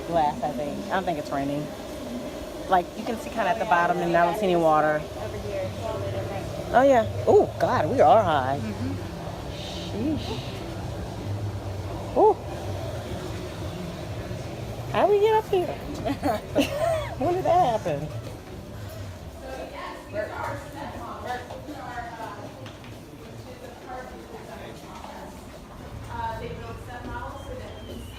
glass, I think. I don't think it's raining. Like, you can see kind of at the bottom, and I don't see any water. Over here. Oh, yeah. Oh, God, we are high. Sheesh. Oh. How we get up here? When did that happen?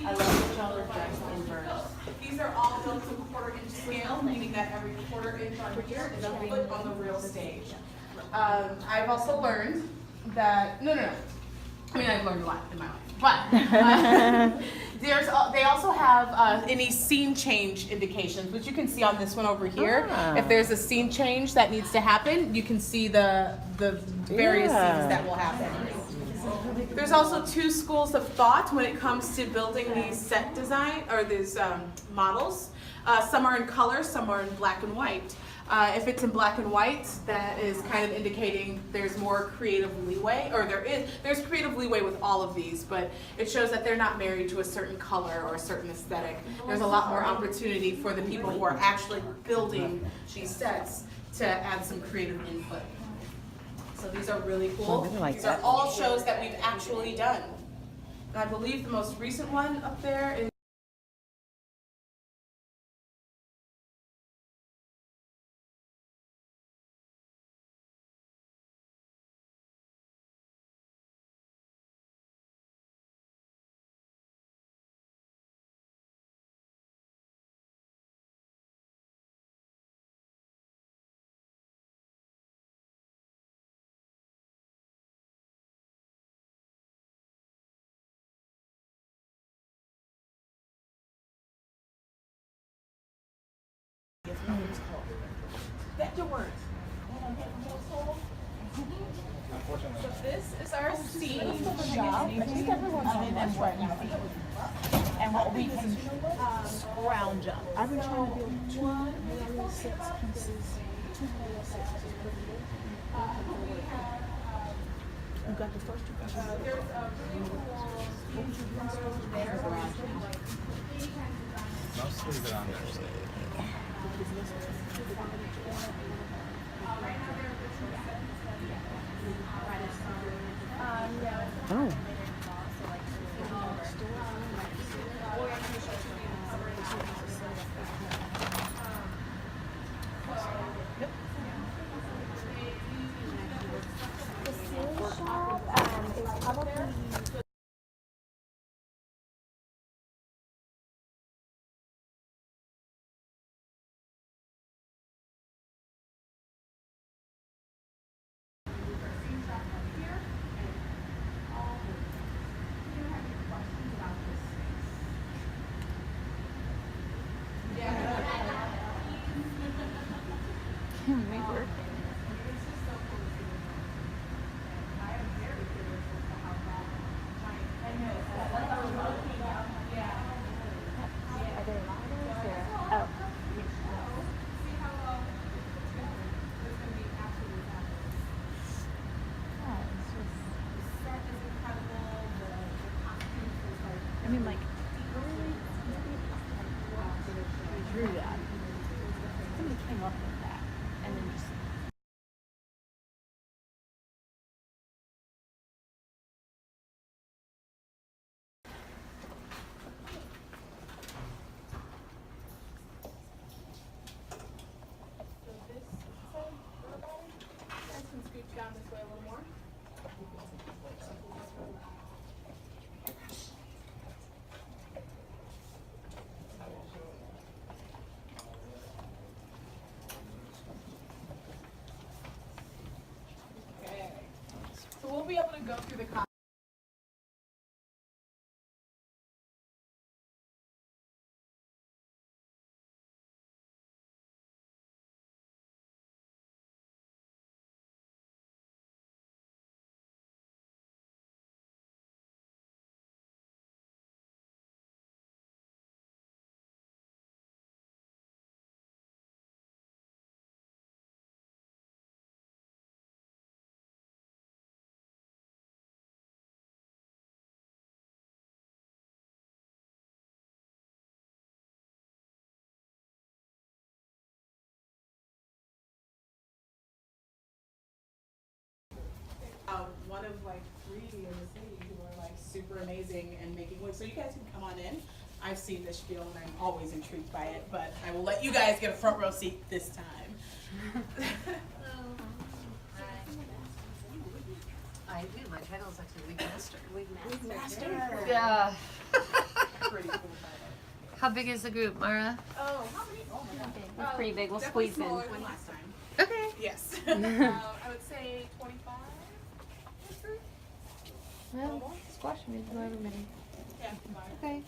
I love that y'all are dressed in verse. These are all built to quarter-inch scale, meaning that every quarter-inch on here is a foot on the real stage. I've also learned that no. I mean, I've learned a lot in my life, but they also have any scene change indications, which you can see on this one over here. If there's a scene change that needs to happen, you can see the various scenes that will happen. There's also two schools of thought when it comes to building these set design or these models. Some are in color, some are in black and white. If it's in black and white, that is kind of indicating there's more creative leeway, or there's creative leeway with all of these, but it shows that they're not married to a certain color or a certain aesthetic. There's a lot more opportunity for the people who are actually building these sets to add some creative input. So these are really cool. These are all shows that we've actually done. And I believe the most recent one up there is vector words. So this is our scene shop. And what we can scrounge up. I've been trying to build 2 6 pieces. 2 6 pieces. You got the first 2 pieces. There's a really cool there. Mostly the on their stage. Oh. The sales shop is probably I mean, like, drew that. Somebody came up with that, and then just. Down this way a little more. super amazing and making wigs. So you guys can come on in. I've seen this spiel and I'm always intrigued by it, but I will let you guys get a front row seat this time. I do. My title is actually Wig Master. Wig master. Yeah. Pretty cool title. How big is the group, Mara? Oh, how many? Oh my god. It's pretty big. We'll Definitely squeeze in. smaller than last time. Okay. Yes. I would say 25. Well, squash me, however many. Yeah, Okay.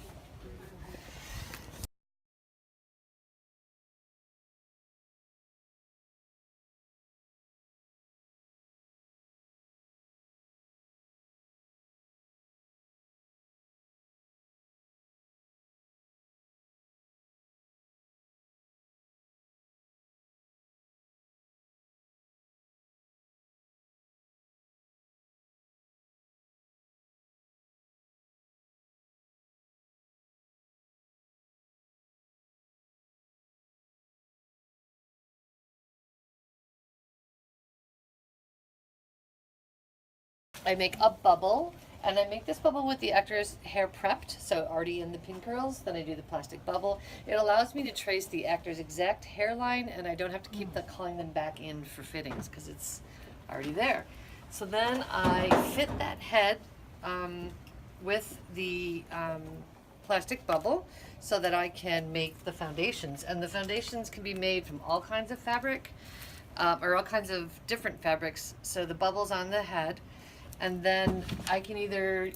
I make a bubble, and I make this bubble with the actor's hair prepped, so already in the pin curls. Then I do the plastic bubble. It allows me to trace the actor's exact hairline, and I don't have to keep calling them back in for fittings because it's already there. So then I fit that head with the plastic bubble so that I can make the foundations. And the foundations can be made from all kinds of fabric or all kinds of different fabrics. So the bubble's on the head. And then I can either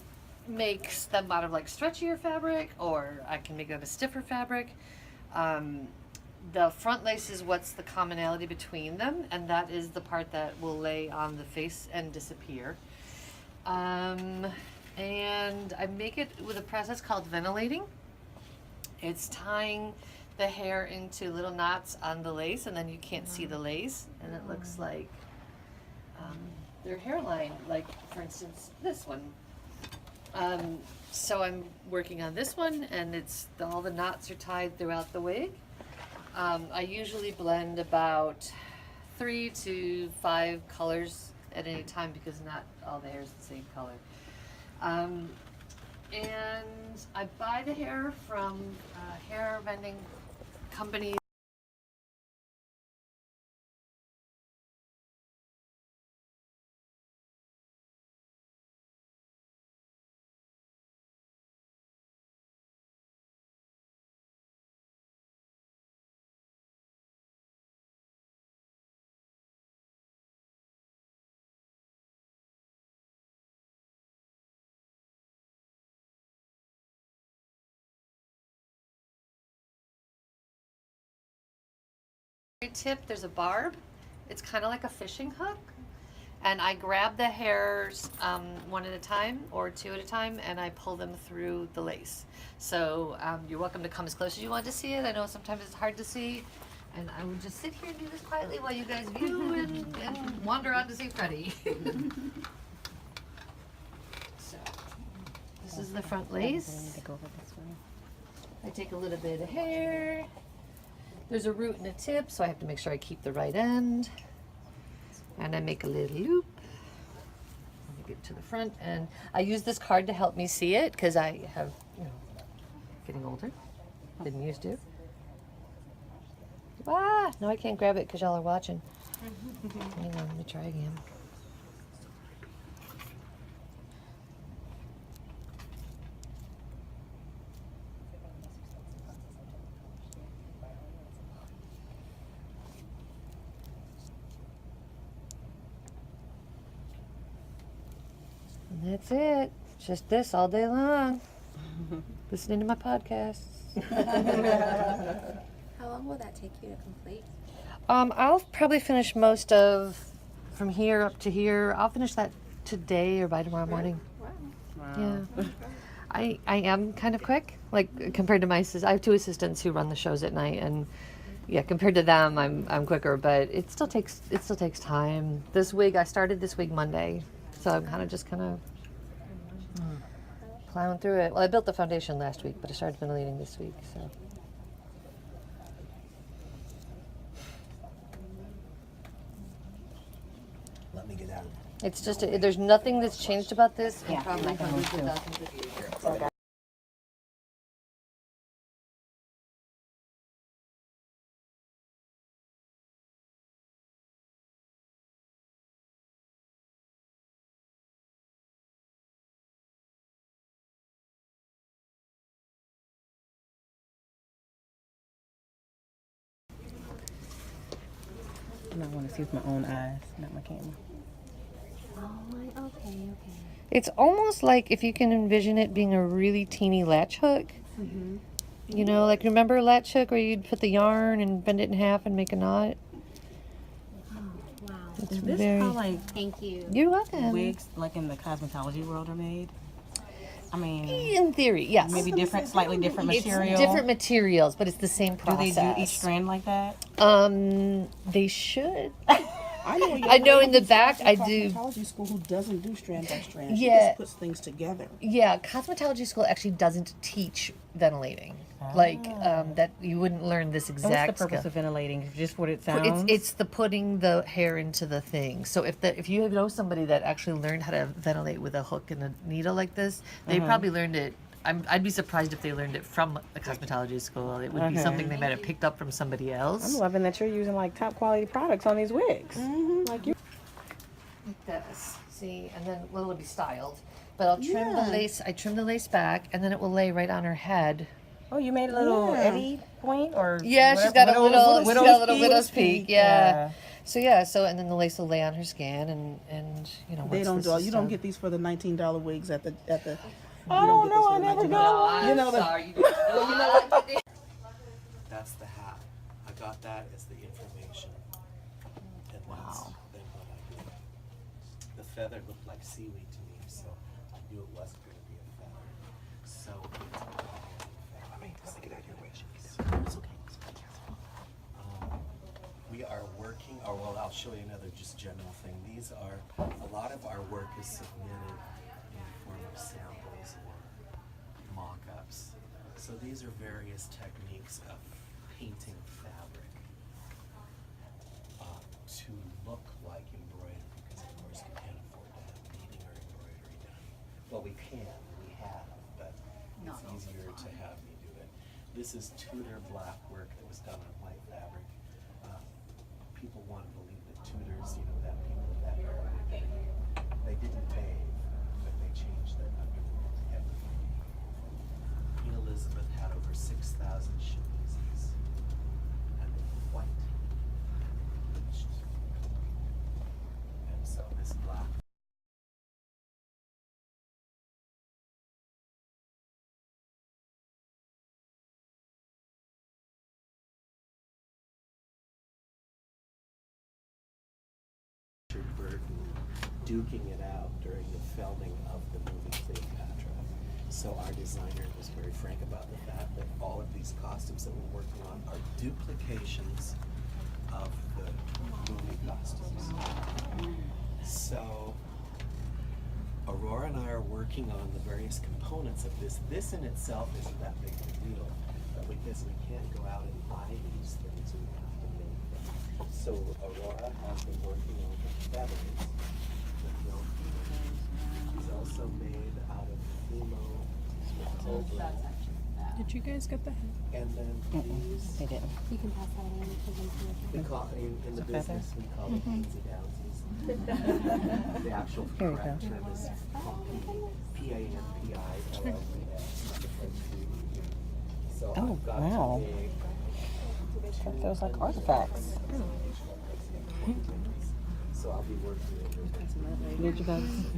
make them out of like stretchier fabric, or I can make them out of stiffer fabric. The front lace is what's the commonality between them, and that is the part that will lay on the face and disappear. And I make it with a process called ventilating. It's tying the hair into little knots on the lace, and then you can't see the lace, and it looks like their hairline, like for instance this one. So I'm working on this one, and all the knots are tied throughout the wig. I usually blend about 3 to 5 colors at any time because not all the hair is the same color. And I buy the hair from hair vending companies. Tip, there's a barb. It's kind of like a fishing hook, and I grab the hairs one at a time or 2 at a time, and I pull them through the lace. So you're welcome to come as close as you want to see it. I know sometimes it's hard to see, and I will just sit here and do this quietly while you guys view and wander on to see Freddie. So this is the front lace. I take a little bit of hair. There's a root and a tip, so I have to make sure I keep the right end. And I make a little loop. Let me get to the front, and I use this card to help me see it because I have, getting older. Didn't used to. Ah, no, I can't grab it because y'all are watching. Hang on, let me try again. And that's it. Just this all day long. Listening to my podcasts. How long will that take you to complete? I'll probably finish most of from here up to here. I'll finish that today or by tomorrow morning. Wow. Yeah. I am kind of quick, like compared to my I have 2 assistants who run the shows at night, and yeah, compared to them, I'm quicker, but it still takes time. This wig, I started this wig Monday, so I'm kind of plowing through it. Well, I built the foundation last week, but I started ventilating this week, so. Let me get out. It's just, there's nothing that's changed about this in Yeah, probably like I hundreds of moved too. thousands of years. And I want to see with my own eyes, not my camera. Oh, okay. It's almost like if you can envision it being a really teeny latch hook. You know, like remember a latch hook where you'd put the yarn and bend it in half and make a knot? Wow. It's Is this very. how like Thank you. You're welcome. wigs, like in the cosmetology world, are made? I mean, In theory, yes. maybe different, slightly different It's material. different materials, but it's the same Do process. they do each strand like that? They should. I know, I know in the back I do. cosmetology school who doesn't do strand by strand. Yeah. She just puts things together. Yeah, cosmetology school actually doesn't teach ventilating. Like that, you wouldn't learn this And exact. what's the purpose skill. of ventilating? Just what it sounds? It's the putting the hair into the thing. So if you know somebody that actually learned how to ventilate with a hook and a needle like this, they probably learned it. I'd be surprised if they learned it from a cosmetology school. It would be something they might have picked up from somebody else. I'm loving that you're using like top quality products on these wigs. Like you. Like this, see, and then well, it'll be styled. But I'll trim the lace. I trim the lace back, and then it will lay right on her head. Oh, you made a little Eddie point, or Yeah, she's got a little, widow's peak. Yeah. So and then the lace will lay on her skin, and you know. They once don't this do. is You don't done- get these for the $19 wigs at the. I don't know. I never No, go. I'm You know the- sorry. You know what? That's the hat. I got that as the information. And that's then what I did. The feather looked like seaweed to me, so I knew it wasn't going to be a feather. So it's we are working, or well, I'll show you another just general thing. These are, a lot of our work is submitted in the form of samples or mock-ups. So these are various techniques of painting fabric to look like embroidery, because of course we can't afford to have beading or embroidery done. Well, we have, but it's easier to have me do it. This is Tudor black work that was done on white fabric. People want to believe that Tudors, that people of that era, they didn't bathe, but they changed their underwear everything. Queen Elizabeth had over 6,000 chemises, and they were white, bleached. And so this black Richard Burton duking it out during the filming of the movie Cleopatra. So our designer was very frank about the fact that all of these costumes that we're working on are duplications of the movie costumes. So Aurora and I are working on the various components of this. This in itself isn't that big of a deal, but because we can't go out and buy these things, we have to make them. So Aurora has been working on the feathers. She's also made out of Fimo. Did you guys get that? And then these, They didn't. You can pass that on because I'm we call in the a feather? business, we call it Painsy Downsies. The actual Here we correct go. term is P-A-N-P-I-L-L-E-S, not the French food. So Oh, I've got wow. to make That feels like artifacts. So I'll be working with Did you guys?